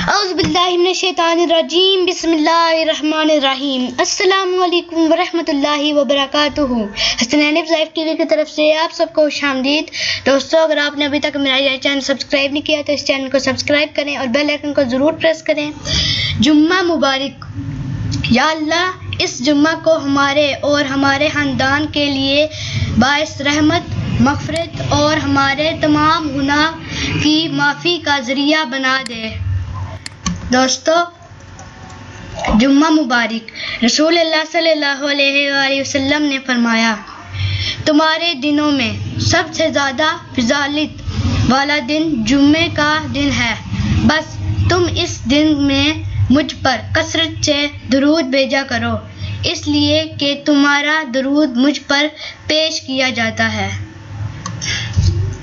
اعوذ باللہ من الشیطان الرجیم، بسم اللہ الرحمن الرحیم۔ السلام علیکم ورحمۃ اللہ وبرکاتہ۔ حسنین لائف ٹی وی کی طرف سے آپ سب کو خوش آمدید۔ دوستو، اگر آپ نے ابھی تک میرا یہ چینل سبسکرائب نہیں کیا تو اس چینل کو سبسکرائب کریں اور بیل آئیکن کو ضرور پریس کریں۔ جمعہ مبارک۔ یا اللہ، اس جمعہ کو ہمارے اور ہمارے خاندان کے لیے باعث رحمت، مغفرت اور ہمارے تمام گناہ کی معافی کا ذریعہ بنا دے۔ دوستو، جمعہ مبارک۔ رسول اللہ صلی اللہ علیہ وآلہ وسلم نے فرمایا، تمہارے دنوں میں سب سے زیادہ فضیلت والا دن جمعے کا دن ہے، بس تم اس دن میں مجھ پر کثرت سے درود بھیجا کرو، اس لیے کہ تمہارا درود مجھ پر پیش کیا جاتا ہے۔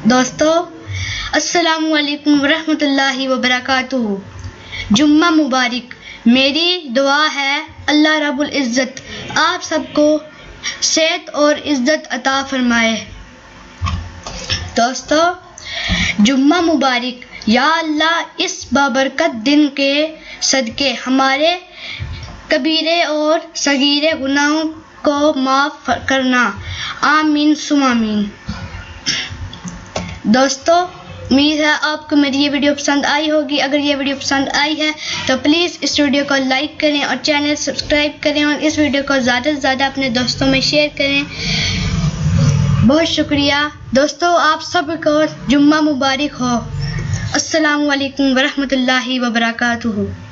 دوستو، السلام علیکم ورحمۃ اللہ وبرکاتہ۔ جمعہ مبارک۔ میری دعا ہے اللہ رب العزت آپ سب کو صحت اور عزت عطا فرمائے۔ دوستو، جمعہ مبارک۔ یا اللہ، اس بابرکت دن کے صدقے ہمارے کبیرے اور صغیرے گناہوں کو معاف کرنا، آمین ثم آمین۔ دوستو، امید ہے آپ کو میری یہ ویڈیو پسند آئی ہوگی۔ اگر یہ ویڈیو پسند آئی ہے تو پلیز اس ویڈیو کو لائک کریں اور چینل سبسکرائب کریں اور اس ویڈیو کو زیادہ سے زیادہ اپنے دوستوں میں شیئر کریں۔ بہت شکریہ دوستو، آپ سب کو جمعہ مبارک ہو۔ السلام علیکم ورحمۃ اللہ وبرکاتہ۔